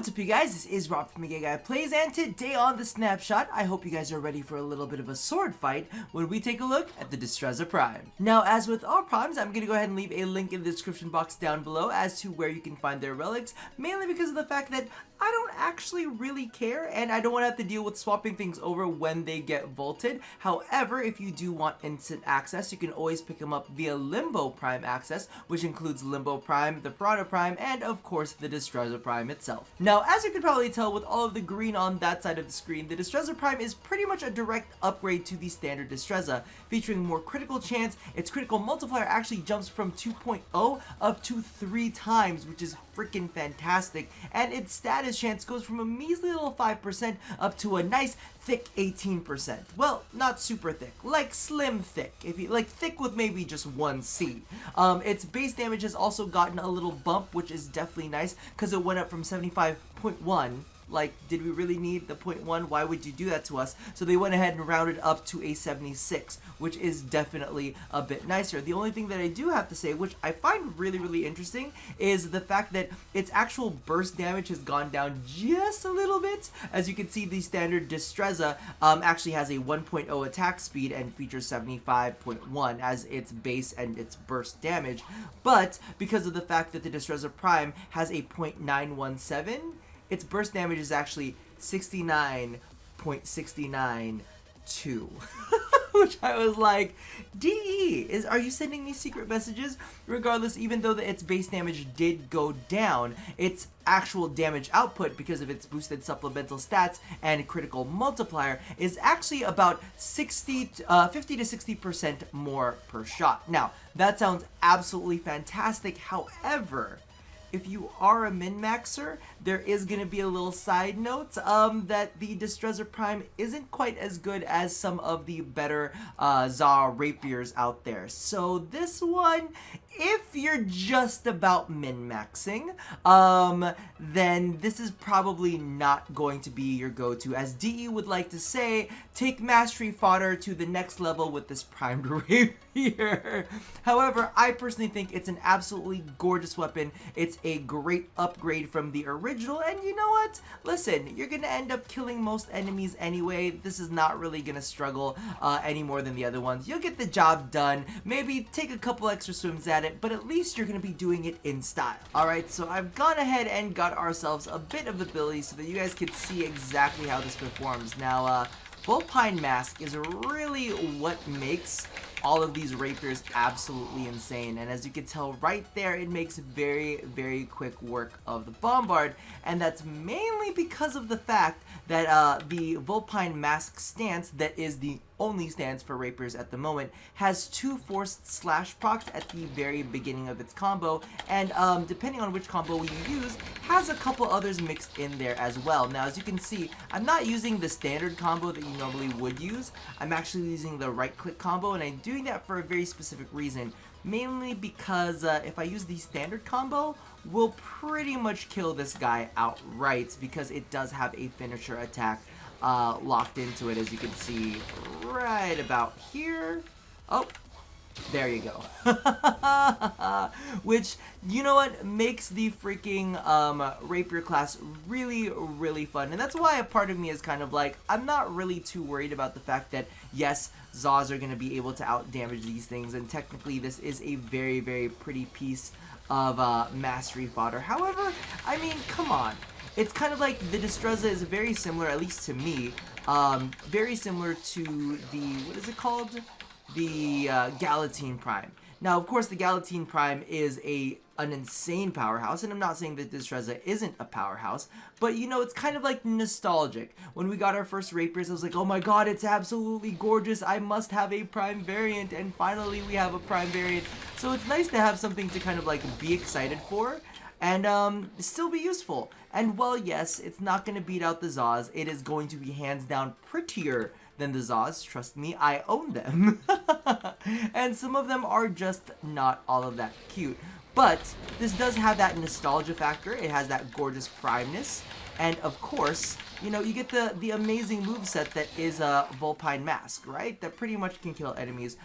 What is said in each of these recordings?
What's up, you guys? This is Rob from Guy Plays, and today on the Snapshot, I hope you guys are ready for a little bit of a sword fight when we take a look at the Destreza Prime. Now, as with all primes, I'm gonna go ahead and leave a link in the description box down below as to where you can find their relics, mainly because of the fact that I don't actually really care, and I don't want to have to deal with swapping things over when they get vaulted. However, if you do want instant access, you can always pick them up via Limbo Prime access, which includes Limbo Prime, the Piranha Prime, and of course the Destreza Prime itself. Now, as you can probably tell with all of the green on that side of the screen, the Destreza Prime is pretty much a direct upgrade to the standard Destreza, featuring more critical chance. Its critical multiplier actually jumps from 2.0 up to 3 times, which is freaking fantastic, and its status chance goes from a measly little 5% up to a nice thick 18%. Well, not super thick, like slim thick, if you like thick with maybe just one C. Its base damage has also gotten a little bump, which is definitely nice because it went up from 75.1. Like, did we really need the 0.1? Why would you do that to us? So they went ahead and rounded up to a 76, which is definitely a bit nicer. The only thing that I do have to say, which I find really interesting, is the fact that its actual burst damage has gone down just a little bit. As you can see, the standard Destreza actually has a 1.0 attack speed and features 75.1 as its base and its burst damage. But because of the fact that the Destreza Prime has a 0.917, its burst damage is actually 69.692. Which I was like, DE, are you sending me secret messages? Regardless, even though its base damage did go down, its actual damage output, because of its boosted supplemental stats and critical multiplier, is actually about 50 to 60% more per shot. Now, that sounds absolutely fantastic. However, if you are a min-maxer, there is going to be a little side note that the Destreza Prime isn't quite as good as some of the better ZA rapiers out there. So this one, if you're just about min-maxing, then this is probably not going to be your go-to. As DE would like to say, take mastery fodder to the next level with this primed rapier. However, I personally think it's an absolutely gorgeous weapon. It's a great upgrade from the original, and you know what? Listen, you're gonna end up killing most enemies anyway. This is not really gonna struggle any more than the other ones. You'll get the job done, maybe take a couple extra swims at it, but at least you're gonna be doing it in style. Alright, so I've gone ahead and got ourselves a bit of ability so that you guys can see exactly how this performs. Now, Vulpine Mask is really what makes all of these rapiers absolutely insane, and as you can tell right there, it makes very quick work of the Bombard, and that's mainly because of the fact that the Vulpine Mask stance, that is the only stance for rapiers at the moment, has 2 forced slash procs at the very beginning of its combo, and depending on which combo you use, has a couple others mixed in there as well. Now, as you can see, I'm not using the standard combo that you normally would use. I'm actually using the right click combo, and I'm doing that for a very specific reason, mainly because if I use the standard combo, we'll pretty much kill this guy outright, because it does have a finisher attack locked into it, as you can see right about here. Oh, there you go. Which, you know what, makes the freaking rapier class really fun. And that's why a part of me is kind of like, I'm not really too worried about the fact that, yes, Zaws are going to be able to out-damage these things, and technically this is a very pretty piece of mastery fodder. However, I mean, come on. It's kind of like the Destreza is very similar, at least to me, very similar to the, what is it called? The Galatine Prime. Now, of course, the Galatine Prime is an insane powerhouse, and I'm not saying that Destreza isn't a powerhouse, but you know, it's kind of like nostalgic. When we got our first rapiers, I was like, oh my god, it's absolutely gorgeous, I must have a Prime variant, and finally we have a Prime variant. So it's nice to have something to kind of like be excited for, and still be useful. And while yes, it's not going to beat out the Zaws, it is going to be hands down prettier than the Zaws. Trust me, I own them. And some of them are just not all of that cute. But this does have that nostalgia factor. It has that gorgeous primeness. And of course, you know, you get the amazing moveset that is Vulpine Mask, right? That pretty much can kill enemies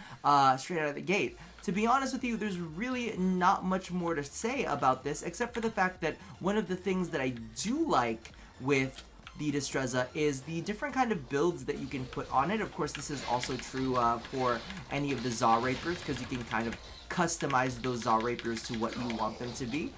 straight out of the gate. To be honest with you, there's really not much more to say about this, except for the fact that one of the things that I do like with the Destreza is the different kind of builds that you can put on it. Of course, this is also true for any of the Zaw Rapiers, because you can kind of customize those Zaw Rapiers to what you want them to be.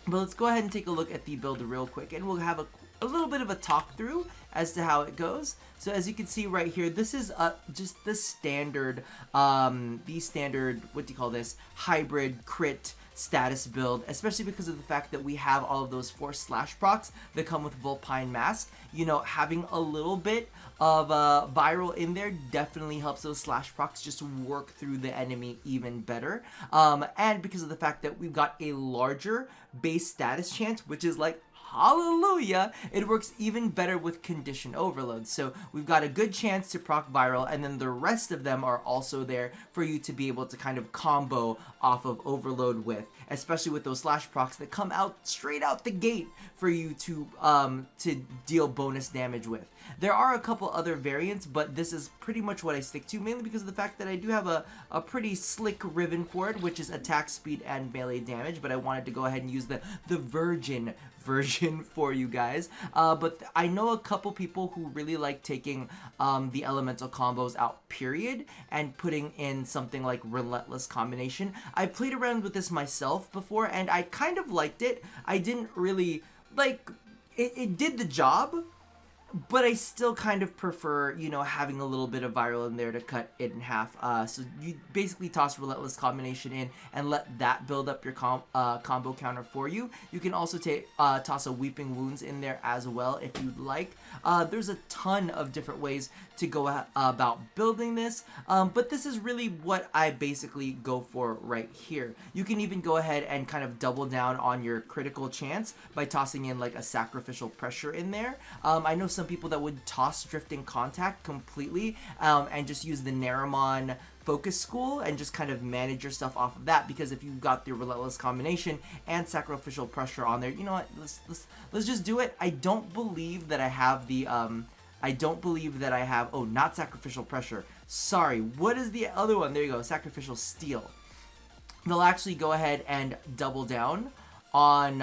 But let's go ahead and take a look at the build real quick, and we'll have a little bit of a talk through as to how it goes. So as you can see right here, this is just the standard, what do you call this, hybrid crit status build, especially because of the fact that we have all of those 4 slash procs that come with Vulpine Mask. You know, having a little bit of viral in there definitely helps those slash procs just work through the enemy even better. And because of the fact that we've got a larger base status chance, which is like, hallelujah, it works even better with condition overload. So we've got a good chance to proc viral, and then the rest of them are also there for you to be able to kind of combo off of overload with, especially with those slash procs that come out straight out the gate for you to deal bonus damage with. There are a couple other variants, but this is pretty much what I stick to, mainly because of the fact that I do have a pretty slick ribbon for it, which is attack speed and melee damage, but I wanted to go ahead and use the virgin version for you guys. But I know a couple people who really like taking the elemental combos out, period, and putting in something like Relentless Combination. I played around with this myself before, and I kind of liked it. I didn't really, like, it did the job, but I still kind of prefer, you know, having a little bit of viral in there to cut it in half. So you basically toss Relentless Combination in and let that build up your combo counter for you. You can also toss a Weeping Wounds in there as well if you'd like. There's a ton of different ways to go about building this, but this is really what I basically go for right here. You can even go ahead and kind of double down on your critical chance by tossing in like a Sacrificial Pressure in there. I know some people that would toss Drifting Contact completely and just use the Naramon Focus School and just kind of manage your stuff off of that, because if you've got the Relentless Combination and Sacrificial Pressure on there, you know what, let's just do it. I don't believe that I have the oh, not Sacrificial Pressure, sorry, what is the other one? There you go, Sacrificial Steel. They'll actually go ahead and double down on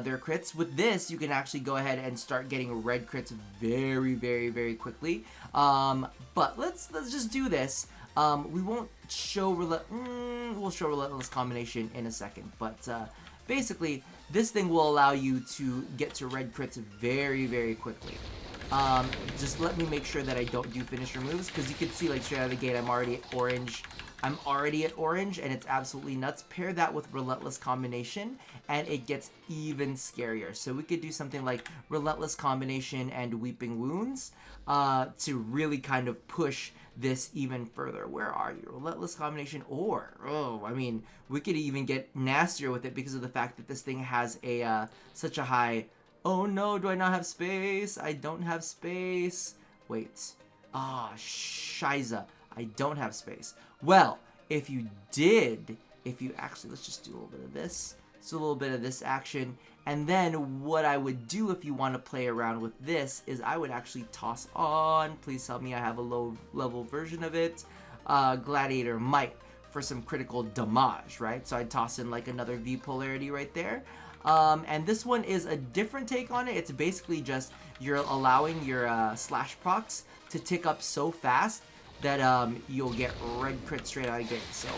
their crits. With this, you can actually go ahead and start getting red crits very, very, very quickly. But let's just do this. We won't show we'll show Relentless Combination in a second, but basically this thing will allow you to get to red crits very, very quickly. Just let me make sure that I don't do finisher moves, because you can see like straight out of the gate I'm already at orange. And it's absolutely nuts. Pair that with Relentless Combination and it gets even scarier. So we could do something like Relentless Combination and Weeping Wounds to really kind of push this even further. Where are you? Relentless Combination, or I mean, we could even get nastier with it because of the fact that this thing has a such a high. Oh no, do I not have space? I don't have space. Wait. Shiza. I don't have space. Well, if you actually, let's just do a little bit of this. So a little bit of this action. And then what I would do if you want to play around with this is I would actually toss on, please help me, I have a low level version of it, Gladiator Might for some critical damage, right? So I'd toss in like another V polarity right there. And this one is a different take on it. It's basically just you're allowing your slash procs to tick up so fast that you'll get red crit straight out of the gate. So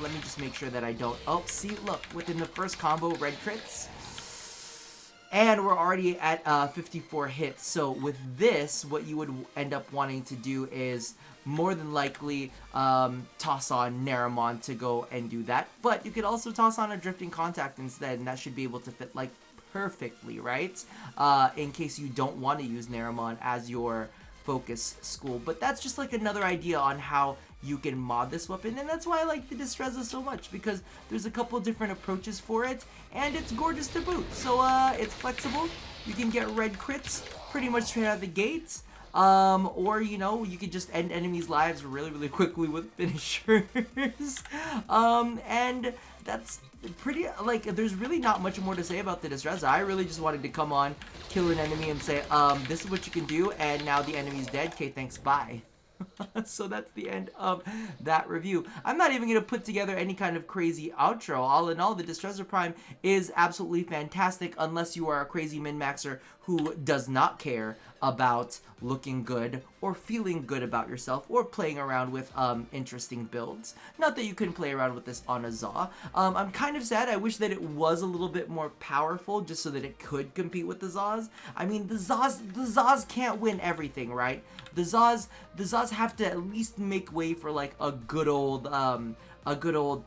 let me just make sure that I don't. Oh, see, look, within the first combo, red crits. And we're already at 54 hits. So with this, what you would end up wanting to do is more than likely toss on Naramon to go and do that. But you could also toss on a Drifting Contact instead, and that should be able to fit like perfectly, right? In case you don't want to use Naramon as your focus school. But that's just like another idea on how you can mod this weapon, and that's why I like the Destreza so much, because there's a couple different approaches for it, and it's gorgeous to boot. So it's flexible. You can get red crits pretty much straight out of the gates. Or, you know, you could just end enemies' lives really, really quickly with finishers. And that's pretty, like, there's really not much more to say about the Destreza. I really just wanted to come on, kill an enemy, and say, this is what you can do, and now the enemy's dead. Okay, thanks, bye. So that's the end of that review. I'm not even going to put together any kind of crazy outro. All in all, the Destreza Prime is absolutely fantastic unless you are a crazy min-maxer who does not care about looking good or feeling good about yourself or playing around with interesting builds. Not that you couldn't play around with this on a Zaw. I'm kind of sad. I wish that it was a little bit more powerful just so that it could compete with the Zaws. I mean, the Zaws can't win everything, right? The Zaws have to at least make way for like a good old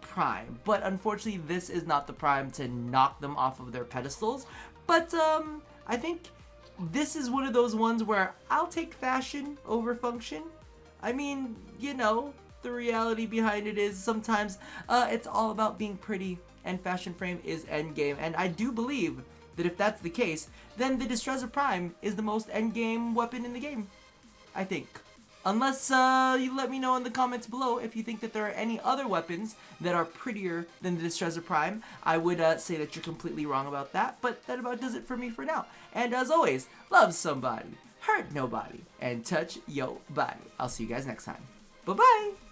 Prime. But unfortunately, this is not the Prime to knock them off of their pedestals. But I think this is one of those ones where I'll take fashion over function. I mean, you know, the reality behind it is sometimes it's all about being pretty, and fashion frame is endgame. And I do believe that if that's the case, then the Destreza Prime is the most endgame weapon in the game, I think. Unless you let me know in the comments below if you think that there are any other weapons that are prettier than the Destreza Prime. I would say that you're completely wrong about that, but that about does it for me for now. And as always, love somebody, hurt nobody, and touch yo body. I'll see you guys next time. Bye-bye!